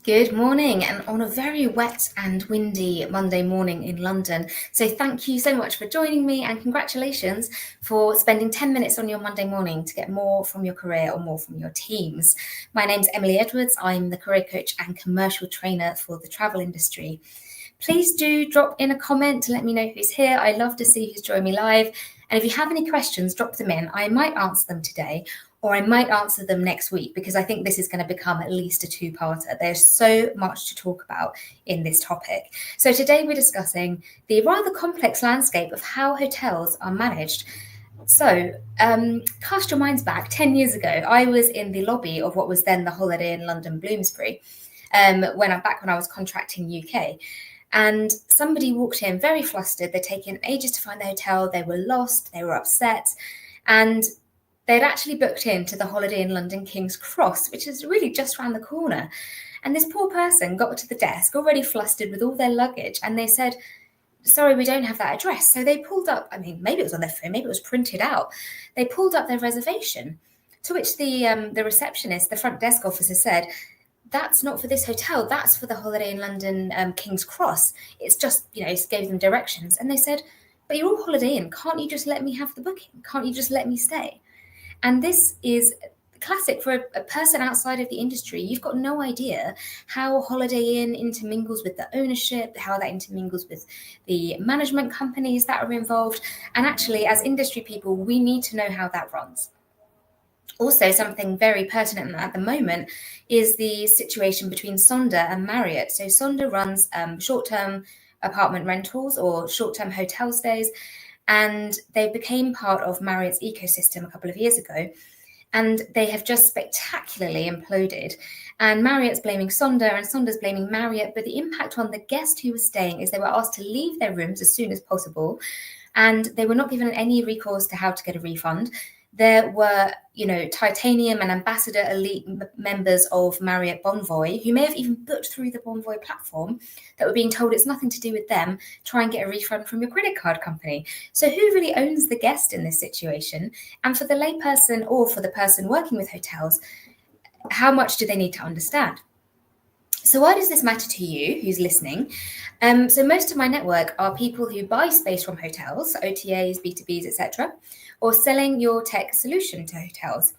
Good morning, and on a very wet and windy Monday morning in London. So, thank you so much for joining me, and congratulations for spending 10 minutes on your Monday morning to get more from your career or more from your teams. My name's Emily Edwards. I'm the career coach and commercial trainer for the travel industry. Please do drop in a comment to let me know who's here. I love to see who's joined me live. And if you have any questions, drop them in. I might answer them today, or I might answer them next week, because I think this is going to become at least a two-parter. There's so much to talk about in this topic. So today we're discussing the rather complex landscape of how hotels are managed. So, cast your minds back 10 years ago. I was in the lobby of what was then the Holiday Inn London Bloomsbury, when I was contracting UK. And somebody walked in very flustered. They'd taken ages to find the hotel. They were lost. They were upset. And they'd actually booked into the Holiday Inn London King's Cross, which is really just around the corner. And this poor person got to the desk already flustered with all their luggage. And they said, sorry, we don't have that address. So they pulled up, maybe it was on their phone, maybe it was printed out. They pulled up their reservation, to which the receptionist, the front desk officer, said, that's not for this hotel, that's for the Holiday in London King's Cross. It's just, it gave them directions. And they said, but you're all Holiday Inn, can't you just let me have the booking? Can't you just let me stay? And this is classic for a person outside of the industry. You've got no idea how Holiday Inn intermingles with the ownership, how that intermingles with the management companies that are involved. And actually, as industry people, we need to know how that runs. Also, something very pertinent at the moment is the situation between Sonder and Marriott. So Sonder runs short-term apartment rentals or short-term hotel stays, and they became part of Marriott's ecosystem a couple of years ago. And they have just spectacularly imploded. And Marriott's blaming Sonder and Sonder's blaming Marriott. But the impact on the guest who was staying is they were asked to leave their rooms as soon as possible. And they were not given any recourse to how to get a refund. There were, titanium and ambassador elite members of Marriott Bonvoy, who may have even booked through the Bonvoy platform, that were being told it's nothing to do with them, try and get a refund from your credit card company. So who really owns the guest in this situation? And for the layperson or for the person working with hotels, how much do they need to understand? So why does this matter to you who's listening? So most of my network are people who buy space from hotels, OTAs, B2Bs, etc., or selling your tech solution to hotels.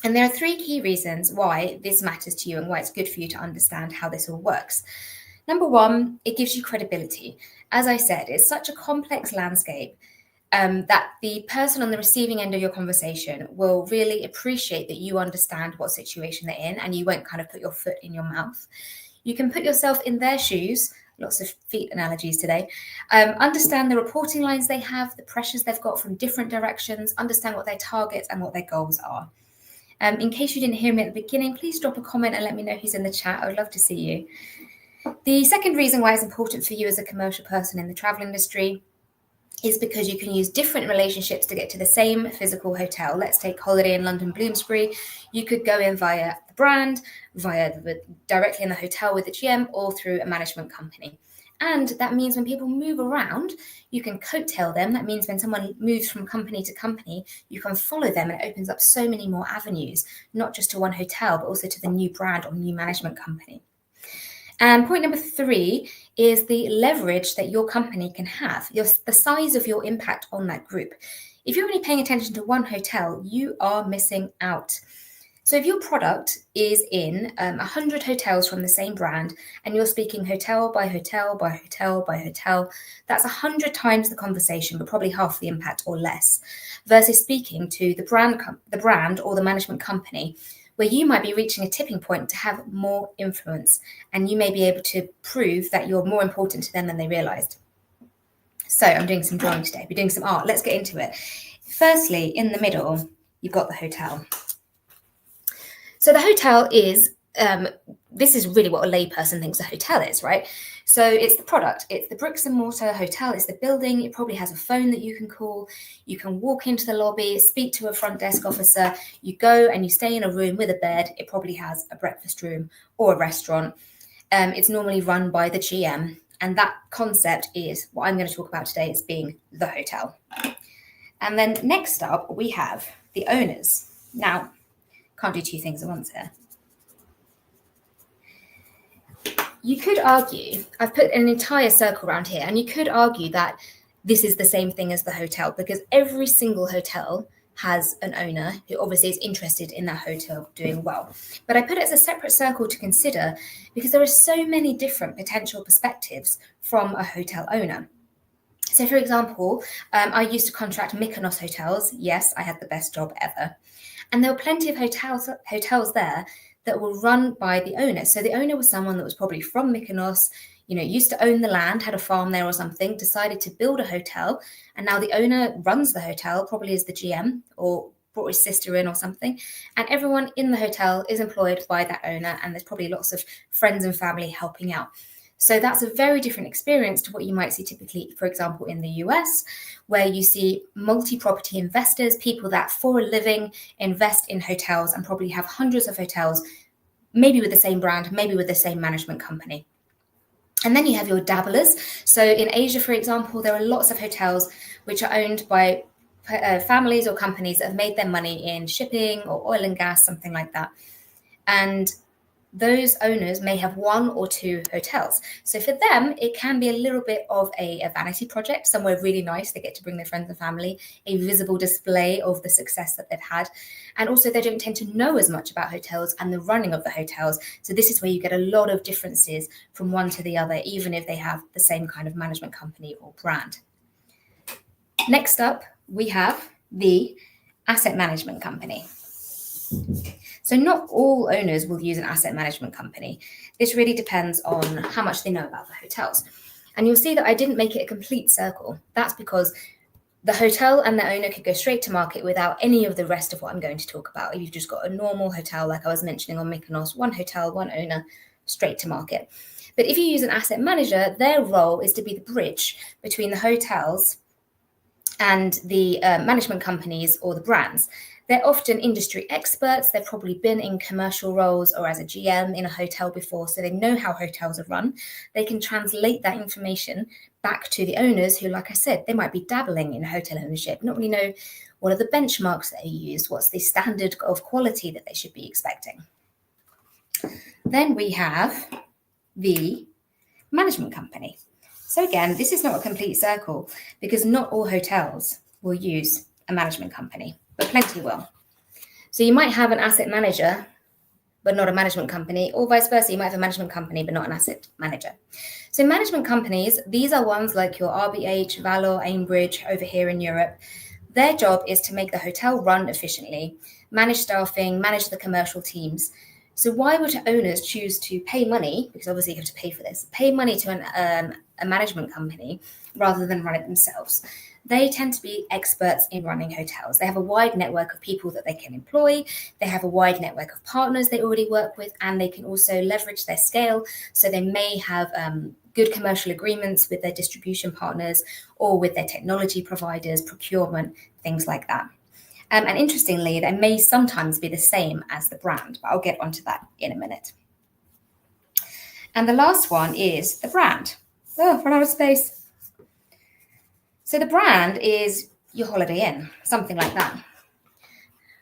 And there are three key reasons why this matters to you and why it's good for you to understand how this all works. Number one, it gives you credibility. As I said, it's such a complex landscape that the person on the receiving end of your conversation will really appreciate that you understand what situation they're in and you won't kind of put your foot in your mouth. You can put yourself in their shoes, lots of feet analogies today, understand the reporting lines they have, the pressures they've got from different directions, understand what their targets and what their goals are. In case you didn't hear me at the beginning, please drop a comment and let me know who's in the chat. I would love to see you. The second reason why it's important for you as a commercial person in the travel industry is because you can use different relationships to get to the same physical hotel. Let's take Holiday Inn London Bloomsbury. You could go in via the brand, directly in the hotel with the GM, or through a management company. And that means when people move around, you can coattail them. That means when someone moves from company to company, you can follow them, and it opens up so many more avenues, not just to one hotel, but also to the new brand or new management company. And point number three is the leverage that your company can have, the size of your impact on that group. If you're only paying attention to one hotel, you are missing out. So if your product is in 100 hotels from the same brand, and you're speaking hotel by hotel by hotel by hotel, that's 100 times the conversation, but probably half the impact or less, versus speaking to the brand or the management company, where you might be reaching a tipping point to have more influence, and you may be able to prove that you're more important to them than they realized. So I'm doing some drawing today. We're doing some art. Let's get into it. Firstly, in the middle, you've got the hotel. So the hotel is, this is really what a layperson thinks a hotel is, right? So it's the product, it's the bricks and mortar hotel, it's the building, it probably has a phone that you can call, you can walk into the lobby, speak to a front desk officer, you go and you stay in a room with a bed, it probably has a breakfast room or a restaurant. It's normally run by the GM, and that concept is what I'm going to talk about today as being the hotel. And then next up, we have the owners. Now, can't do two things at once here. you could argue, I've put an entire circle around here, and you could argue that this is the same thing as the hotel, because every single hotel has an owner who obviously is interested in that hotel doing well. But I put it as a separate circle to consider because there are so many different potential perspectives from a hotel owner. So, for example, I used to contract Mykonos hotels. Yes, I had the best job ever. And there were plenty of hotels there that were run by the owner. So the owner was someone that was probably from Mykonos, used to own the land, had a farm there or something, decided to build a hotel. And now the owner runs the hotel, probably as the GM, or brought his sister in or something. And everyone in the hotel is employed by that owner. And there's probably lots of friends and family helping out. So that's a very different experience to what you might see typically, for example, in the US, where you see multi-property investors, people that for a living invest in hotels and probably have hundreds of hotels, maybe with the same brand, maybe with the same management company. And then you have your dabblers. So in Asia, for example, there are lots of hotels which are owned by families or companies that have made their money in shipping or oil and gas, something like that. And those owners may have one or two hotels. So for them, it can be a little bit of a vanity project, somewhere really nice. They get to bring their friends and family, a visible display of the success that they've had. And also they don't tend to know as much about hotels and the running of the hotels. So this is where you get a lot of differences from one to the other, even if they have the same kind of management company or brand. Next up, we have the asset management company. So not all owners will use an asset management company. This really depends on how much they know about the hotels. And you'll see that I didn't make it a complete circle. That's because the hotel and the owner could go straight to market without any of the rest of what I'm going to talk about. If you've just got a normal hotel, like I was mentioning on Mykonos, one hotel, one owner, straight to market. But if you use an asset manager, their role is to be the bridge between the hotels and the management companies or the brands. They're often industry experts. They've probably been in commercial roles or as a GM in a hotel before, so they know how hotels are run. They can translate that information back to the owners who, like I said, they might be dabbling in hotel ownership, not really know what are the benchmarks that are used, what's the standard of quality that they should be expecting. Then we have the management company. So again, this is not a complete circle because not all hotels will use a management company, but plenty will. So you might have an asset manager, but not a management company, or vice versa. You might have a management company, but not an asset manager. So management companies, these are ones like your RBH, Valor, Aimbridge over here in Europe. Their job is to make the hotel run efficiently, manage staffing, manage the commercial teams. So why would owners choose to pay money, because obviously you have to pay for this, pay money to a management company rather than run it themselves? They tend to be experts in running hotels. They have a wide network of people that they can employ. They have a wide network of partners they already work with, and they can also leverage their scale. So they may have good commercial agreements with their distribution partners or with their technology providers, procurement, things like that. And interestingly, they may sometimes be the same as the brand, but I'll get onto that in a minute. And the last one is the brand. Oh, run out of space. So the brand is your Holiday Inn, something like that.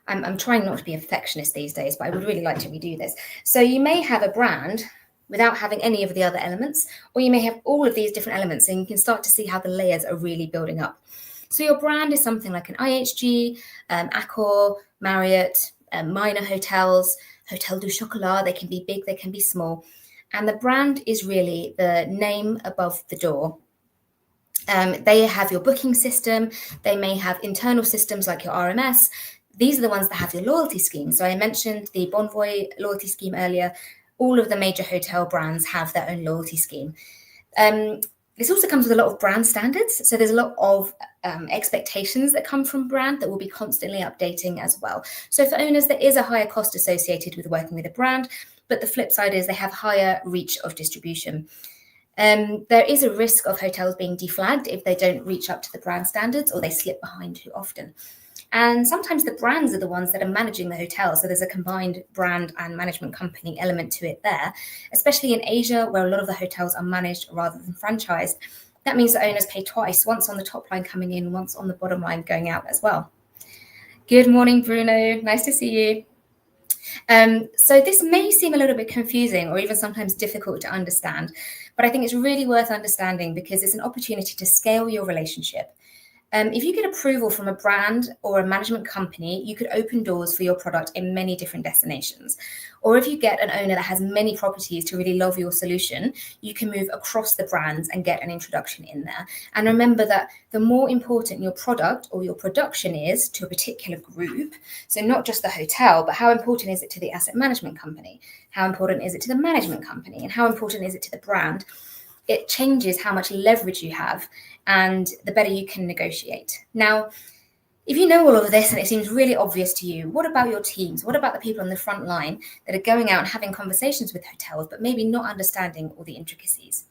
I'm trying not to be a perfectionist these days, but I would really like to redo this. So you may have a brand without having any of the other elements, or you may have all of these different elements, and you can start to see how the layers are really building up. So your brand is something like an IHG, Accor, Marriott, Minor Hotels, Hotel du Chocolat. They can be big, they can be small. And the brand is really the name above the door. They have your booking system. They may have internal systems like your RMS. These are the ones that have your loyalty scheme. So I mentioned the Bonvoy loyalty scheme earlier. All of the major hotel brands have their own loyalty scheme. This also comes with a lot of brand standards. So there's a lot of expectations that come from brand that will be constantly updating as well. So for owners, there is a higher cost associated with working with a brand, but the flip side is they have higher reach of distribution. There is a risk of hotels being deflagged if they don't reach up to the brand standards or they slip behind too often. And sometimes the brands are the ones that are managing the hotel. So there's a combined brand and management company element to it there, especially in Asia, where a lot of the hotels are managed rather than franchised. That means that owners pay twice, once on the top line coming in, once on the bottom line going out as well. Good morning, Bruno. Nice to see you. So this may seem a little bit confusing or even sometimes difficult to understand, but I think it's really worth understanding because it's an opportunity to scale your relationship. If you get approval from a brand or a management company, you could open doors for your product in many different destinations. Or if you get an owner that has many properties to really love your solution, you can move across the brands and get an introduction in there. And remember that the more important your product or your production is to a particular group, so not just the hotel, but how important is it to the asset management company? How important is it to the management company? And how important is it to the brand? It changes how much leverage you have and the better you can negotiate. Now, if you know all of this and it seems really obvious to you, what about your teams? What about the people on the front line that are going out and having conversations with hotels, but maybe not understanding all the intricacies?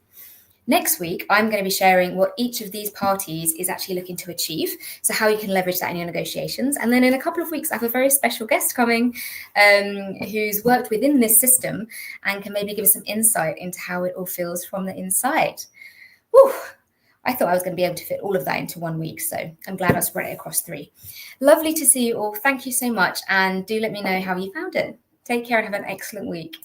Next week, I'm going to be sharing what each of these parties is actually looking to achieve, so how you can leverage that in your negotiations. And then in a couple of weeks, I have a very special guest coming who's worked within this system and can maybe give us some insight into how it all feels from the inside. Whew. I thought I was going to be able to fit all of that into 1 week, so I'm glad I spread it across 3. Lovely to see you all. Thank you so much, and do let me know how you found it. Take care and have an excellent week.